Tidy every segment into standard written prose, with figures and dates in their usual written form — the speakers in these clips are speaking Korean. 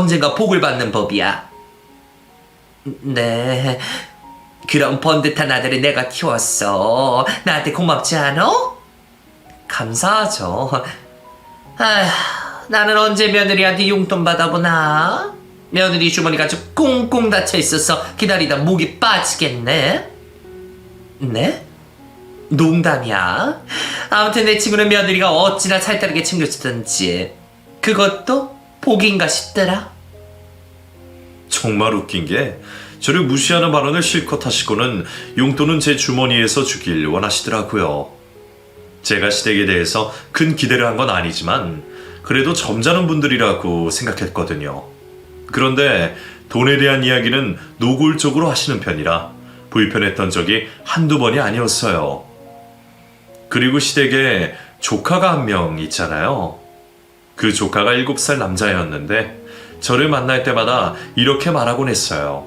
언젠가 복을 받는 법이야. 네. 그런 번듯한 아들을 내가 키웠어. 나한테 고맙지 않아? 감사하죠. 아휴, 나는 언제 며느리한테 용돈 받아보나? 며느리 주머니가 아주 꽁꽁 닫혀 있어서 기다리다 목이 빠지겠네. 네? 농담이야. 아무튼 내 친구는 며느리가 어찌나 살다르게 챙겨주던지 그것도 복인가 싶더라. 정말 웃긴 게 저를 무시하는 발언을 실컷 하시고는 용돈은 제 주머니에서 주길 원하시더라고요. 제가 시댁에 대해서 큰 기대를 한 건 아니지만 그래도 점잖은 분들이라고 생각했거든요. 그런데 돈에 대한 이야기는 노골적으로 하시는 편이라 불편했던 적이 한두 번이 아니었어요. 그리고 시댁에 조카가 한 명 있잖아요. 그 조카가 7살 남자였는데 저를 만날 때마다 이렇게 말하곤 했어요.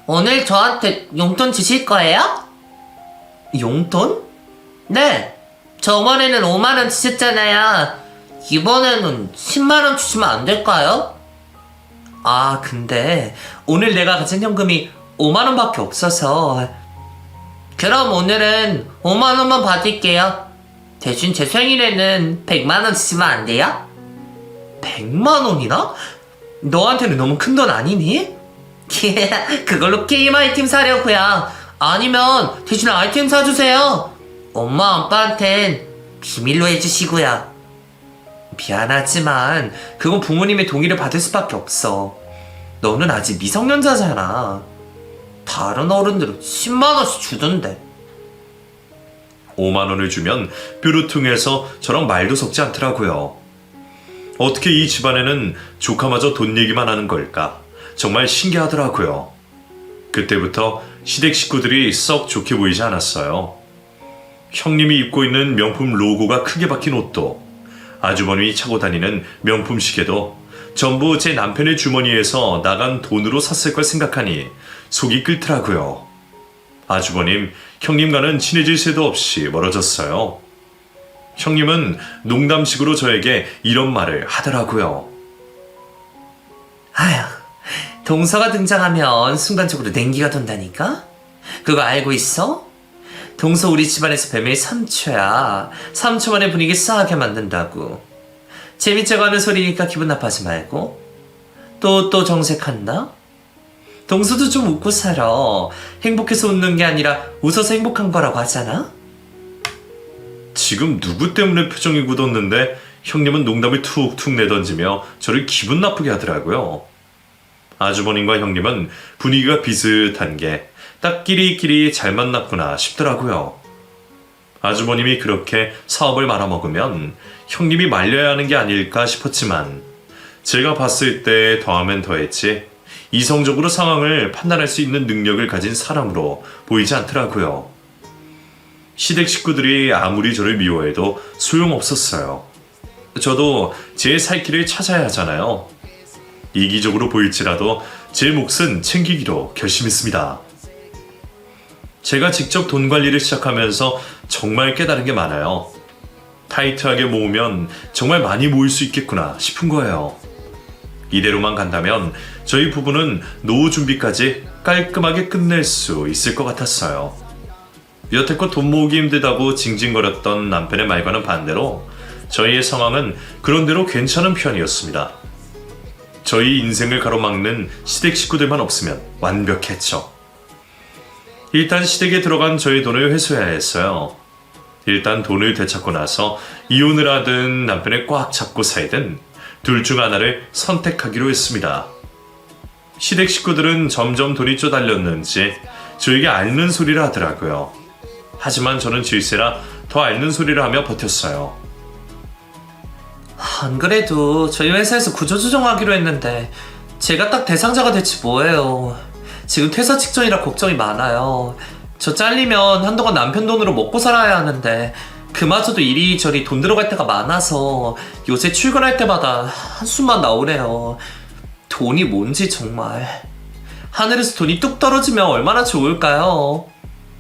오늘 저한테 용돈 주실 거예요? 용돈? 네. 저번에는 5만원 주셨잖아요. 이번에는 10만원 주시면 안 될까요? 아, 근데 오늘 내가 가진 현금이 5만원밖에 없어서. 그럼 오늘은 5만원만 받을게요. 대신 제 생일에는 100만원 주시면 안 돼요? 100만원이나? 너한테는 너무 큰 돈 아니니? 그걸로 게임 아이템 사려고요. 아니면 대신 아이템 사주세요. 엄마 아빠한텐 비밀로 해주시고요. 미안하지만 그건 부모님의 동의를 받을 수밖에 없어. 너는 아직 미성년자잖아. 다른 어른들은 10만원씩 주던데. 5만원을 주면 뾰루퉁해서 저랑 말도 섞지 않더라고요. 어떻게 이 집안에는 조카마저 돈 얘기만 하는 걸까? 정말 신기하더라고요. 그때부터 시댁 식구들이 썩 좋게 보이지 않았어요. 형님이 입고 있는 명품 로고가 크게 박힌 옷도, 아주버님이 차고 다니는 명품 시계도 전부 제 남편의 주머니에서 나간 돈으로 샀을 걸 생각하니 속이 끓더라고요. 아주버님, 형님과는 친해질 새도 없이 멀어졌어요. 형님은 농담식으로 저에게 이런 말을 하더라고요. 아휴, 동서가 등장하면 순간적으로 냉기가 돈다니까? 그거 알고 있어? 동서 우리 집안에서 뱀의 3초야. 3초 만에 분위기 싸하게 만든다고. 재밌자고 하는 소리니까 기분 나빠하지 말고. 또 정색한다? 동서도 좀 웃고 살아. 행복해서 웃는 게 아니라 웃어서 행복한 거라고 하잖아? 지금 누구 때문에 표정이 굳었는데 형님은 농담을 툭툭 내던지며 저를 기분 나쁘게 하더라고요. 아주버님과 형님은 분위기가 비슷한 게 딱 끼리끼리 잘 만났구나 싶더라고요. 아주버님이 그렇게 사업을 말아먹으면 형님이 말려야 하는 게 아닐까 싶었지만 제가 봤을 때 더하면 더했지 이성적으로 상황을 판단할 수 있는 능력을 가진 사람으로 보이지 않더라고요. 시댁 식구들이 아무리 저를 미워해도 소용없었어요. 저도 제 살 길을 찾아야 하잖아요. 이기적으로 보일지라도 제 몫은 챙기기로 결심했습니다. 제가 직접 돈 관리를 시작하면서 정말 깨달은 게 많아요. 타이트하게 모으면 정말 많이 모일 수 있겠구나 싶은 거예요. 이대로만 간다면 저희 부부는 노후 준비까지 깔끔하게 끝낼 수 있을 것 같았어요. 여태껏 돈 모으기 힘들다고 징징거렸던 남편의 말과는 반대로 저희의 상황은 그런대로 괜찮은 편이었습니다. 저희 인생을 가로막는 시댁 식구들만 없으면 완벽했죠. 일단 시댁에 들어간 저희 돈을 회수해야 했어요. 일단 돈을 되찾고 나서 이혼을 하든 남편을 꽉 잡고 살든 둘 중 하나를 선택하기로 했습니다. 시댁 식구들은 점점 돈이 쪼달렸는지 저에게 앓는 소리를 하더라고요. 하지만 저는 질세라 더 앓는 소리를 하며 버텼어요. 안 그래도 저희 회사에서 구조조정하기로 했는데 제가 딱 대상자가 될지 뭐예요. 지금 퇴사 직전이라 걱정이 많아요. 저 잘리면 한동안 남편 돈으로 먹고 살아야 하는데 그마저도 이리저리 돈 들어갈 때가 많아서 요새 출근할 때마다 한숨만 나오네요. 돈이 뭔지 정말. 하늘에서 돈이 뚝 떨어지면 얼마나 좋을까요?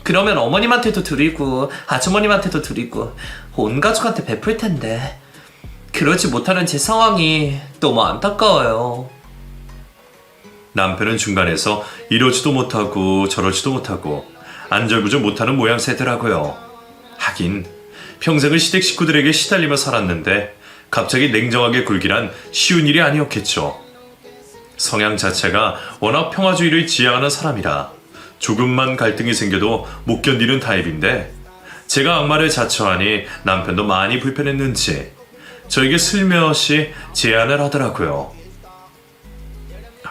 그러면 어머님한테도 드리고 아주머님한테도 드리고 온 가족한테 베풀 텐데 그러지 못하는 제 상황이 너무 안타까워요. 남편은 중간에서 이러지도 못하고 저러지도 못하고 안절부절 못하는 모양새더라고요. 하긴 평생을 시댁 식구들에게 시달리며 살았는데 갑자기 냉정하게 굴기란 쉬운 일이 아니었겠죠. 성향 자체가 워낙 평화주의를 지향하는 사람이라 조금만 갈등이 생겨도 못 견디는 타입인데 제가 악마를 자처하니 남편도 많이 불편했는지 저에게 슬며시 제안을 하더라고요.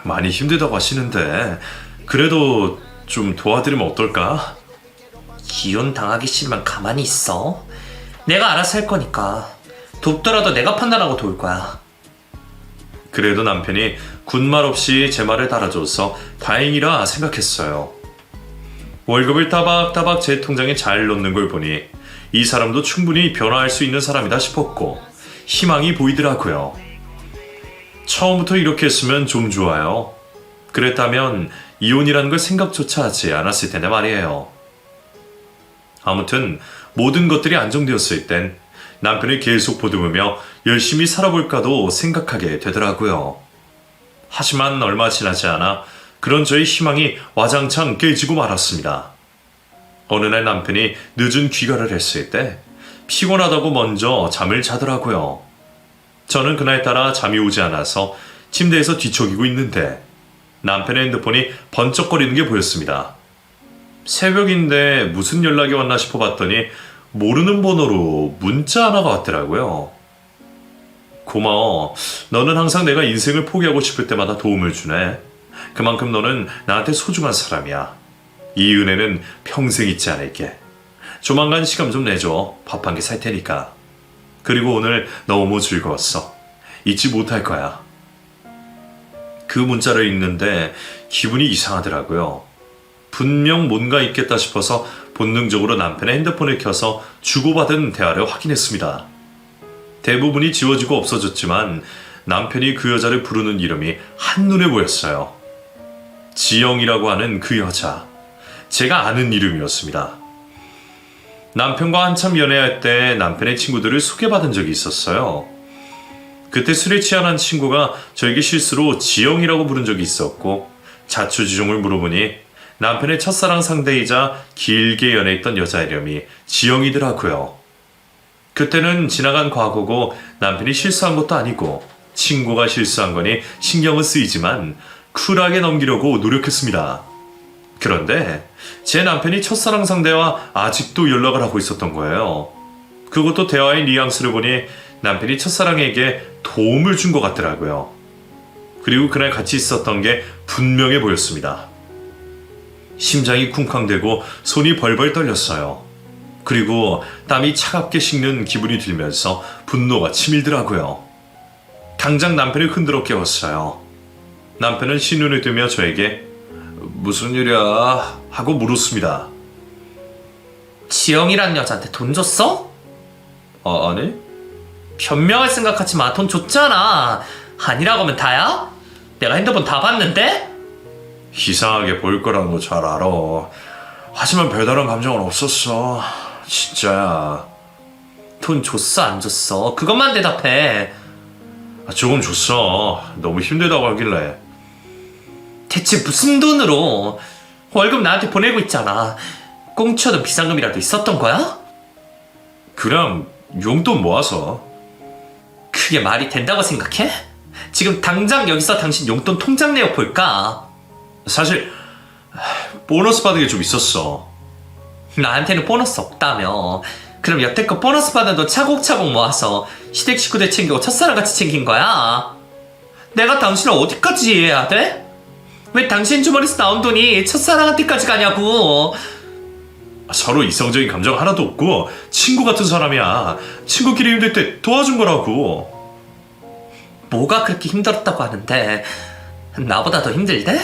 많이 힘들다고 하시는데 그래도 좀 도와드리면 어떨까? 이혼 당하기 싫으면 가만히 있어. 내가 알아서 할 거니까. 돕더라도 내가 판단하고 도울 거야. 그래도 남편이 군말 없이 제 말을 달아줘서 다행이라 생각했어요. 월급을 따박따박 제 통장에 잘 넣는 걸 보니 이 사람도 충분히 변화할 수 있는 사람이다 싶었고 희망이 보이더라고요. 처음부터 이렇게 했으면 좀 좋아요. 그랬다면 이혼이라는 걸 생각조차 하지 않았을 텐데 말이에요. 아무튼 모든 것들이 안정되었을 땐 남편을 계속 보듬으며 열심히 살아볼까도 생각하게 되더라고요. 하지만 얼마 지나지 않아 그런 저의 희망이 와장창 깨지고 말았습니다. 어느 날 남편이 늦은 귀가를 했을 때 피곤하다고 먼저 잠을 자더라고요. 저는 그날따라 잠이 오지 않아서 침대에서 뒤척이고 있는데 남편의 핸드폰이 번쩍거리는 게 보였습니다. 새벽인데 무슨 연락이 왔나 싶어 봤더니 모르는 번호로 문자 하나가 왔더라고요. 고마워. 너는 항상 내가 인생을 포기하고 싶을 때마다 도움을 주네. 그만큼 너는 나한테 소중한 사람이야. 이 은혜는 평생 잊지 않을게. 조만간 시간 좀 내줘. 밥 한 개 살 테니까. 그리고 오늘 너무 즐거웠어. 잊지 못할 거야. 그 문자를 읽는데 기분이 이상하더라고요. 분명 뭔가 있겠다 싶어서 본능적으로 남편의 핸드폰을 켜서 주고받은 대화를 확인했습니다. 대부분이 지워지고 없어졌지만 남편이 그 여자를 부르는 이름이 한눈에 보였어요. 지영이라고 하는 그 여자. 제가 아는 이름이었습니다. 남편과 한참 연애할 때 남편의 친구들을 소개받은 적이 있었어요. 그때 술에 취한 한 친구가 저에게 실수로 지영이라고 부른 적이 있었고 자초지종을 물어보니 남편의 첫사랑 상대이자 길게 연애했던 여자 이름이 지영이더라고요. 그때는 지나간 과거고 남편이 실수한 것도 아니고 친구가 실수한 거니 신경은 쓰이지만 쿨하게 넘기려고 노력했습니다. 그런데 제 남편이 첫사랑 상대와 아직도 연락을 하고 있었던 거예요. 그것도 대화의 뉘앙스를 보니 남편이 첫사랑에게 도움을 준 것 같더라고요. 그리고 그날 같이 있었던 게 분명해 보였습니다. 심장이 쿵쾅대고 손이 벌벌 떨렸어요. 그리고 땀이 차갑게 식는 기분이 들면서 분노가 치밀더라고요. 당장 남편을 흔들어 깨웠어요. 남편은 신눈을 뜨며 저에게 무슨 일이야? 하고 물었습니다. 지영이라는 여자한테 돈 줬어? 아니? 변명할 생각하지 마. 돈 줬잖아. 아니라고 하면 다야? 내가 핸드폰 다 봤는데? 이상하게 보일 거라는 거 잘 알아. 하지만 별다른 감정은 없었어. 진짜야. 돈 줬어 안 줬어? 그것만 대답해. 조금 줬어. 너무 힘들다고 하길래. 대체 무슨 돈으로? 월급 나한테 보내고 있잖아. 꽁쳐든 비상금이라도 있었던 거야? 그냥 용돈 모아서. 그게 말이 된다고 생각해? 지금 당장 여기서 당신 용돈 통장 내역 볼까? 사실 보너스 받은 게 좀 있었어. 나한테는 보너스 없다며. 그럼 여태껏 보너스 받은 돈 차곡차곡 모아서 시댁 식구들 챙기고 첫사랑같이 챙긴 거야? 내가 당신을 어디까지 이해해야 돼? 왜 당신 주머니에서 나온 돈이 첫사랑한테까지 가냐고. 서로 이성적인 감정 하나도 없고 친구 같은 사람이야. 친구끼리 힘들 때 도와준 거라고. 뭐가 그렇게 힘들었다고 하는데 나보다 더 힘들대?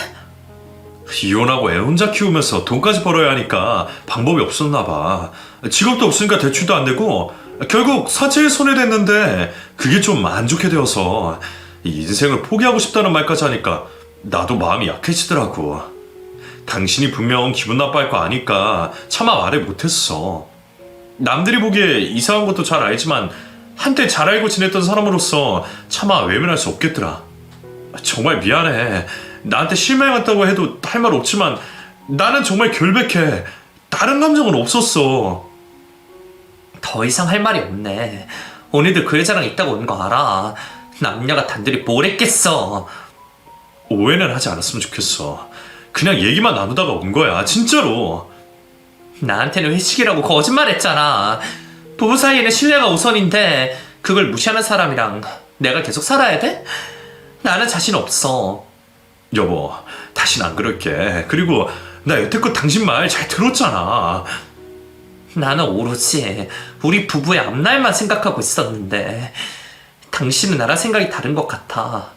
이혼하고 애 혼자 키우면서 돈까지 벌어야 하니까 방법이 없었나 봐. 직업도 없으니까 대출도 안 되고 결국 사채에 손을 댔는데 그게 좀 안 좋게 되어서 인생을 포기하고 싶다는 말까지 하니까 나도 마음이 약해지더라고. 당신이 분명 기분 나빠할 거 아니까 차마 말을 못했어. 남들이 보기에 이상한 것도 잘 알지만 한때 잘 알고 지냈던 사람으로서 차마 외면할 수 없겠더라. 정말 미안해. 나한테 실망했다고 해도 할 말 없지만 나는 정말 결백해. 다른 감정은 없었어. 더 이상 할 말이 없네. 오늘도 그 여자랑 있다고 온 거 알아. 남녀가 단둘이 뭘 했겠어. 오해는 하지 않았으면 좋겠어. 그냥 얘기만 나누다가 온 거야. 진짜로. 나한테는 회식이라고 거짓말했잖아. 부부 사이에는 신뢰가 우선인데 그걸 무시하는 사람이랑 내가 계속 살아야 돼? 나는 자신 없어. 여보, 다신 안 그럴게. 그리고 나 여태껏 당신 말 잘 들었잖아. 나는 오로지 우리 부부의 앞날만 생각하고 있었는데 당신은 나랑 생각이 다른 것 같아.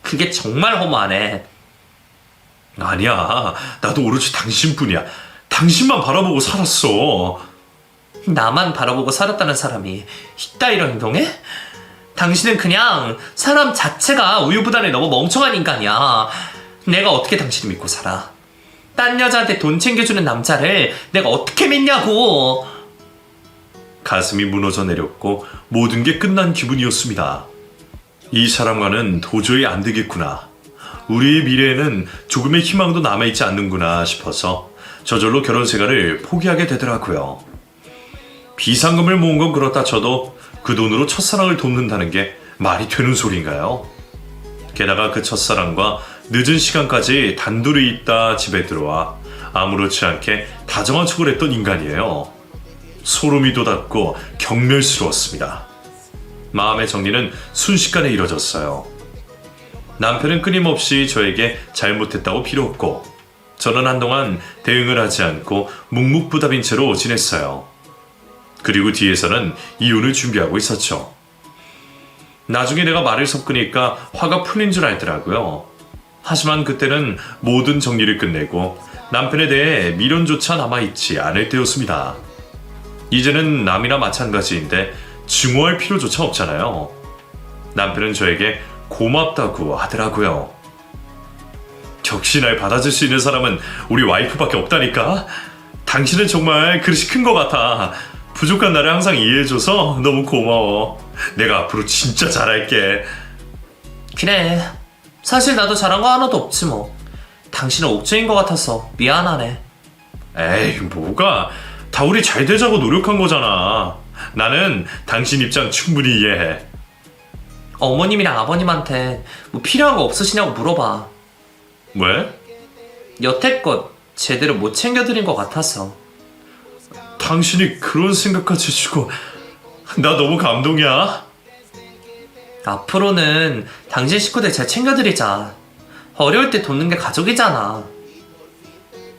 그게 정말 허무하네. 아니야. 나도 오로지 당신뿐이야. 당신만 바라보고 살았어. 나만 바라보고 살았다는 사람이 이따위로 행동해? 당신은 그냥 사람 자체가 우유부단에 너무 멍청한 인간이야. 내가 어떻게 당신을 믿고 살아? 딴 여자한테 돈 챙겨주는 남자를 내가 어떻게 믿냐고. 가슴이 무너져 내렸고 모든 게 끝난 기분이었습니다. 이 사람과는 도저히 안 되겠구나. 우리의 미래에는 조금의 희망도 남아있지 않는구나 싶어서 저절로 결혼 생활을 포기하게 되더라고요. 비상금을 모은 건 그렇다 쳐도 그 돈으로 첫사랑을 돕는다는 게 말이 되는 소린가요? 게다가 그 첫사랑과 늦은 시간까지 단둘이 있다 집에 들어와 아무렇지 않게 다정한 척을 했던 인간이에요. 소름이 돋았고 경멸스러웠습니다. 마음의 정리는 순식간에 이뤄졌어요. 남편은 끊임없이 저에게 잘못했다고 빌었고 저는 한동안 대응을 하지 않고 묵묵부답인 채로 지냈어요. 그리고 뒤에서는 이혼을 준비하고 있었죠. 나중에 내가 말을 섞으니까 화가 풀린 줄 알더라고요. 하지만 그때는 모든 정리를 끝내고 남편에 대해 미련조차 남아있지 않을 때였습니다. 이제는 남이나 마찬가지인데 증오할 필요조차 없잖아요. 남편은 저에게 고맙다고 하더라고요. 역시 날 받아줄 수 있는 사람은 우리 와이프밖에 없다니까. 당신은 정말 그릇이 큰 것 같아. 부족한 나를 항상 이해해줘서 너무 고마워. 내가 앞으로 진짜 잘할게. 그래. 사실 나도 잘한 거 하나도 없지 뭐. 당신은 옥죄인 것 같아서 미안하네. 에이, 뭐가. 다 우리 잘 되자고 노력한 거잖아. 나는 당신 입장 충분히 이해해. 어머님이랑 아버님한테 뭐 필요한 거 없으시냐고 물어봐. 왜? 여태껏 제대로 못 챙겨드린 것 같아서. 당신이 그런 생각까지 해주고 나 너무 감동이야. 앞으로는 당신 식구들 잘 챙겨드리자. 어려울 때 돕는 게 가족이잖아.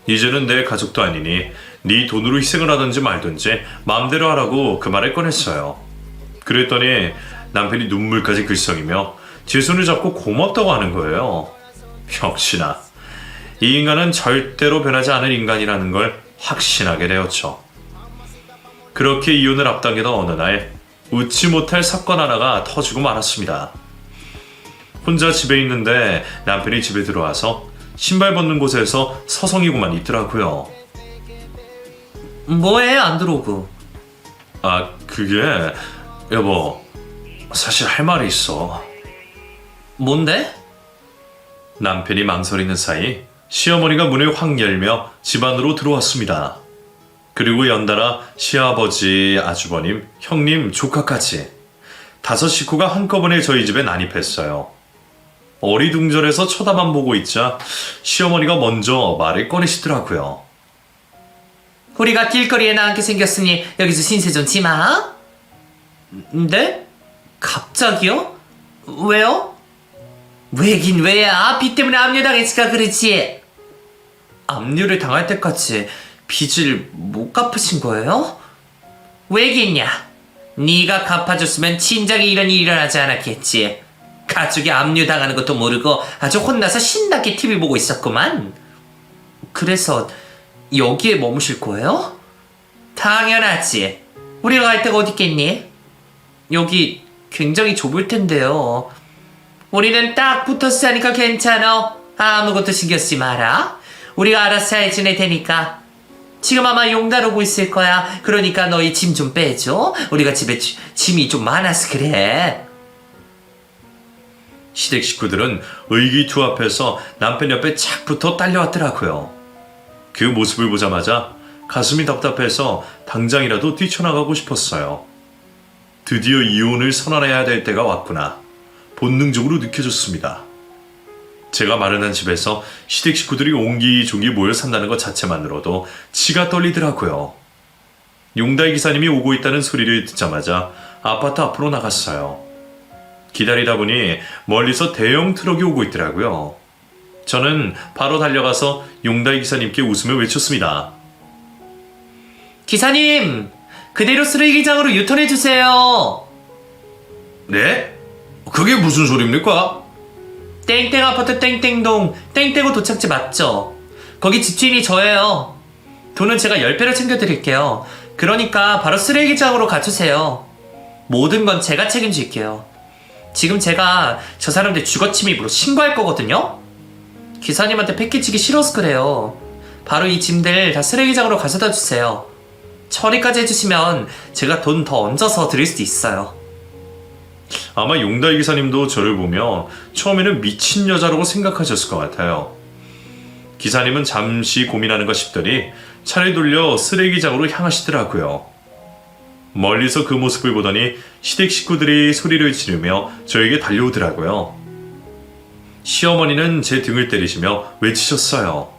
이제는 내 가족도 아니니 네 돈으로 희생을 하든지 말든지 마음대로 하라고 그 말을 꺼냈어요. 그랬더니 남편이 눈물까지 글썽이며 제 손을 잡고 고맙다고 하는 거예요. 역시나 이 인간은 절대로 변하지 않을 인간이라는 걸 확신하게 되었죠. 그렇게 이혼을 앞당기던 어느 날 웃지 못할 사건 하나가 터지고 말았습니다. 혼자 집에 있는데 남편이 집에 들어와서 신발 벗는 곳에서 서성이고만 있더라고요. 뭐해 안 들어오고. 아, 그게 여보, 사실 할 말이 있어. 뭔데? 남편이 망설이는 사이 시어머니가 문을 확 열며 집 안으로 들어왔습니다. 그리고 연달아 시아버지, 아주버님, 형님, 조카까지 5 식구가 한꺼번에 저희 집에 난입했어요. 어리둥절해서 쳐다만 보고 있자 시어머니가 먼저 말을 꺼내시더라고요. 우리가 길거리에 나앉게 생겼으니 여기서 신세 좀 지마. 네? 갑자기요? 왜요? 왜긴 왜야. 빚 때문에 압류당했으니까 그렇지. 압류를 당할 때까지 빚을 못 갚으신 거예요? 왜겠냐? 네가 갚아줬으면 진작에 이런 일이 일어나지 않았겠지. 가족이 압류당하는 것도 모르고 아주 혼나서 신나게 TV 보고 있었구만. 그래서 여기에 머무실 거예요? 당연하지. 우리가 갈 데가 어디 있겠니? 여기 굉장히 좁을 텐데요. 우리는 딱 붙어서 자니까 괜찮아. 아무것도 신경 쓰지 마라. 우리가 알아서 잘 지낼 테니까. 지금 아마 용달 오고 있을 거야. 그러니까 너희 짐 좀 빼줘. 우리가 집에 짐이 좀 많아서 그래. 시댁 식구들은 의기투합해서 남편 옆에 착 붙어 딸려왔더라고요. 그 모습을 보자마자 가슴이 답답해서 당장이라도 뛰쳐나가고 싶었어요. 드디어 이혼을 선언해야 될 때가 왔구나. 본능적으로 느껴졌습니다. 제가 마련한 집에서 시댁 식구들이 옹기종기 모여 산다는 것 자체만으로도 치가 떨리더라고요. 용달 기사님이 오고 있다는 소리를 듣자마자 아파트 앞으로 나갔어요. 기다리다 보니 멀리서 대형 트럭이 오고 있더라고요. 저는 바로 달려가서 용달 기사님께 웃으며 외쳤습니다. 기사님, 그대로 쓰레기장으로 유턴해주세요. 네? 그게 무슨 소리입니까? 땡땡 아파트 땡땡동 땡땡호 도착지 맞죠? 거기 집주인이 저예요. 돈은 제가 10배로 챙겨드릴게요. 그러니까 바로 쓰레기장으로 가주세요. 모든 건 제가 책임질게요. 지금 제가 저 사람들 주거침입으로 신고할 거거든요? 기사님한테 패키지기 싫어서 그래요. 바로 이 짐들 다 쓰레기장으로 가져다 주세요. 처리까지 해주시면 제가 돈 더 얹어서 드릴 수도 있어요. 아마 용달 기사님도 저를 보며 처음에는 미친 여자라고 생각하셨을 것 같아요. 기사님은 잠시 고민하는가 싶더니 차를 돌려 쓰레기장으로 향하시더라고요. 멀리서 그 모습을 보더니 시댁 식구들이 소리를 지르며 저에게 달려오더라고요. 시어머니는 제 등을 때리시며 외치셨어요.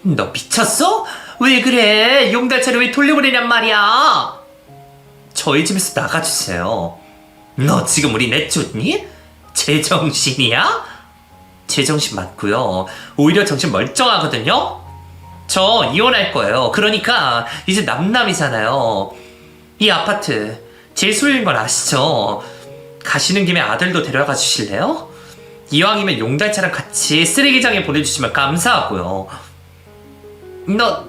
너 미쳤어? 왜 그래? 용달차를 왜 돌려보내냔 말이야? 저희 집에서 나가주세요. 너 지금 우리 내쫓니? 제정신이야? 제정신 맞고요. 오히려 정신 멀쩡하거든요? 저 이혼할 거예요. 그러니까 이제 남남이잖아요. 이 아파트 제 소유인 건 아시죠? 가시는 김에 아들도 데려가 주실래요? 이왕이면 용달차랑 같이 쓰레기장에 보내주시면 감사하고요. 너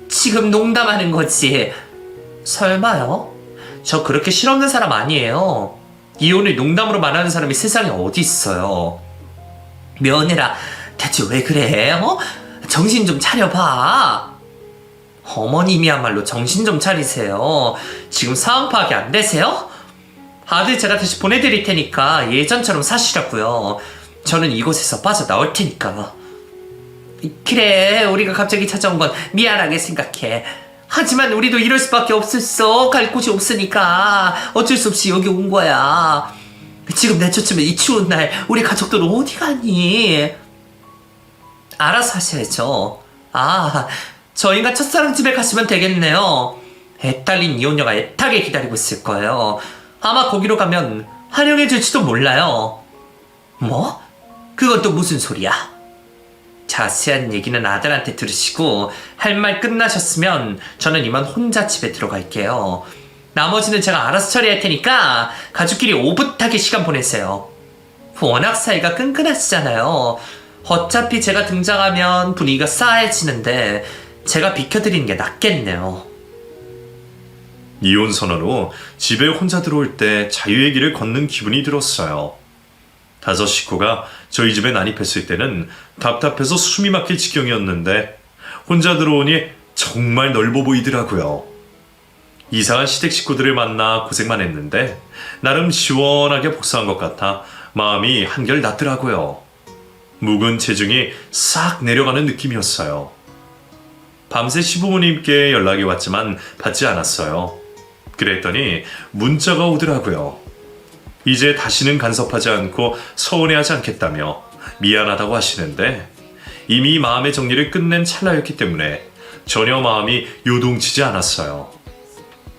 지금 농담하는 거지? 설마요? 저 그렇게 실없는 사람 아니에요. 이혼을 농담으로 말하는 사람이 세상에 어디 있어요. 며느라 대체 왜 그래? 정신 좀 차려봐. 어머님이야말로 정신 좀 차리세요. 지금 상황 파악이 안 되세요? 아들 제가 다시 보내드릴 테니까 예전처럼 사시라고요. 저는 이곳에서 빠져나올 테니까. 그래, 우리가 갑자기 찾아온 건 미안하게 생각해. 하지만 우리도 이럴 수밖에 없었어. 갈 곳이 없으니까 어쩔 수 없이 여기 온 거야. 지금 내쫓으면 이 추운 날 우리 가족들은 어디 가니? 알아서 하셔야죠. 아, 저희가 첫사랑 집에 가시면 되겠네요. 애딸린 이혼녀가 애타게 기다리고 있을 거예요. 아마 거기로 가면 환영해 줄지도 몰라요. 뭐? 그건 또 무슨 소리야? 자세한 얘기는 아들한테 들으시고 할 말 끝나셨으면 저는 이만 혼자 집에 들어갈게요. 나머지는 제가 알아서 처리할 테니까 가족끼리 오붓하게 시간 보내세요. 워낙 사이가 끈끈하시잖아요. 어차피 제가 등장하면 분위기가 싸해지는데 제가 비켜드리는 게 낫겠네요. 이혼 선언 후 집에 혼자 들어올 때 자유의 길을 걷는 기분이 들었어요. 5 식구가 저희 집에 난입했을 때는 답답해서 숨이 막힐 지경이었는데 혼자 들어오니 정말 넓어 보이더라고요. 이상한 시댁 식구들을 만나 고생만 했는데 나름 시원하게 복수한 것 같아 마음이 한결 낫더라고요. 묵은 체중이 싹 내려가는 느낌이었어요. 밤새 시부모님께 연락이 왔지만 받지 않았어요. 그랬더니 문자가 오더라고요. 이제 다시는 간섭하지 않고 서운해하지 않겠다며 미안하다고 하시는데 이미 마음의 정리를 끝낸 찰나였기 때문에 전혀 마음이 요동치지 않았어요.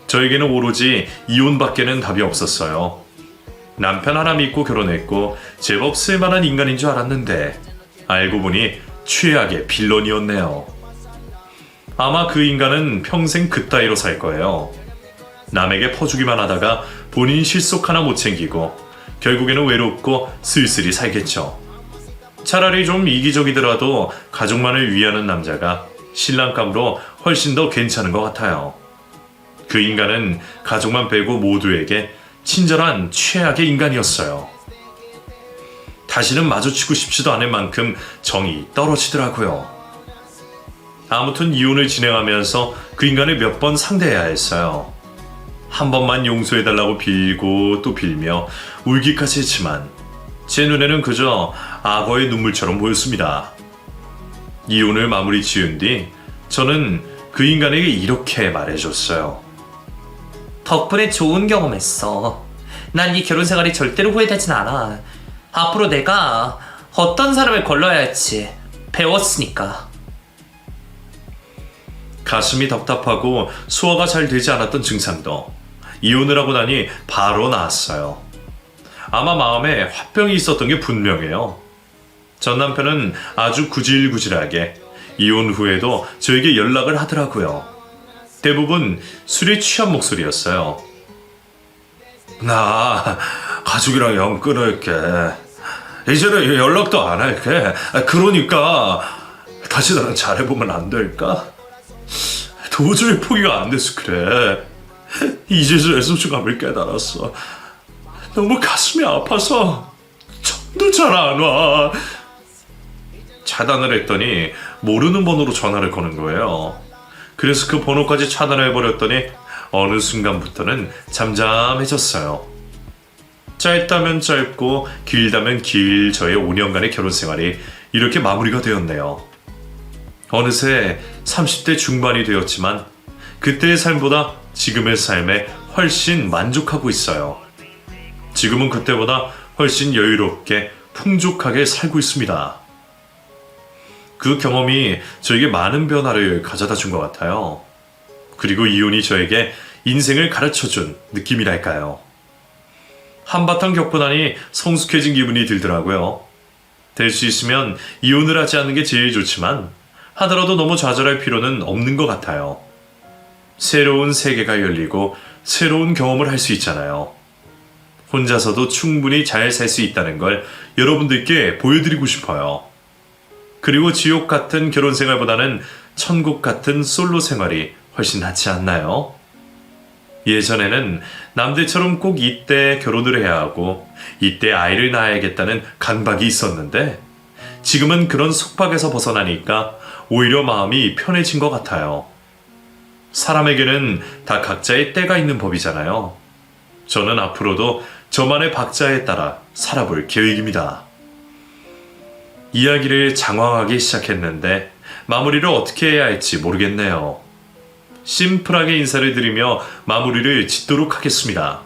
저에게는 오로지 이혼밖에는 답이 없었어요. 남편 하나 믿고 결혼했고 제법 쓸만한 인간인 줄 알았는데 알고 보니 최악의 빌런이었네요. 아마 그 인간은 평생 그따위로 살 거예요. 남에게 퍼주기만 하다가 본인 실속 하나 못 챙기고 결국에는 외롭고 쓸쓸히 살겠죠. 차라리 좀 이기적이더라도 가족만을 위하는 남자가 신랑감으로 훨씬 더 괜찮은 것 같아요. 그 인간은 가족만 빼고 모두에게 친절한 최악의 인간이었어요. 다시는 마주치고 싶지도 않을 만큼 정이 떨어지더라고요. 아무튼 이혼을 진행하면서 그 인간을 몇 번 상대해야 했어요. 한 번만 용서해달라고 빌고 또 빌며 울기까지 했지만 제 눈에는 그저 악어의 눈물처럼 보였습니다. 이혼을 마무리 지은 뒤 저는 그 인간에게 이렇게 말해줬어요. 덕분에 좋은 경험했어. 난 이 결혼 생활이 절대로 후회되진 않아. 앞으로 내가 어떤 사람을 걸러야 할지 배웠으니까. 가슴이 답답하고 소화가 잘 되지 않았던 증상도 이혼을 하고 나니 바로 나았어요. 아마 마음에 화병이 있었던 게 분명해요. 전 남편은 아주 구질구질하게 이혼 후에도 저에게 연락을 하더라고요. 대부분 술에 취한 목소리였어요. 나 가족이랑 영 끊을게. 이제는 연락도 안 할게. 그러니까 다시 나랑 잘해보면 안 될까? 도저히 포기가 안 돼서 그래. 이제서야 소중함을 깨달았어. 너무 가슴이 아파서 잠도 잘 안 와. 차단을 했더니 모르는 번호로 전화를 거는 거예요. 그래서 그 번호까지 차단을 해버렸더니 어느 순간부터는 잠잠해졌어요. 짧다면 짧고 길다면 길 저의 5년간의 결혼 생활이 이렇게 마무리가 되었네요. 어느새 30대 중반이 되었지만 그때의 삶보다 지금의 삶에 훨씬 만족하고 있어요. 지금은 그때보다 훨씬 여유롭게 풍족하게 살고 있습니다. 그 경험이 저에게 많은 변화를 가져다 준 것 같아요. 그리고 이혼이 저에게 인생을 가르쳐준 느낌이랄까요. 한바탕 겪고 나니 성숙해진 기분이 들더라고요. 될 수 있으면 이혼을 하지 않는 게 제일 좋지만 하더라도 너무 좌절할 필요는 없는 것 같아요. 새로운 세계가 열리고 새로운 경험을 할 수 있잖아요. 혼자서도 충분히 잘 살 수 있다는 걸 여러분들께 보여드리고 싶어요. 그리고 지옥 같은 결혼 생활보다는 천국 같은 솔로 생활이 훨씬 낫지 않나요? 예전에는 남들처럼 꼭 이때 결혼을 해야 하고 이때 아이를 낳아야겠다는 강박이 있었는데 지금은 그런 속박에서 벗어나니까 오히려 마음이 편해진 것 같아요. 사람에게는 다 각자의 때가 있는 법이잖아요. 저는 앞으로도 저만의 박자에 따라 살아볼 계획입니다. 이야기를 장황하게 시작했는데 마무리를 어떻게 해야 할지 모르겠네요. 심플하게 인사를 드리며 마무리를 짓도록 하겠습니다.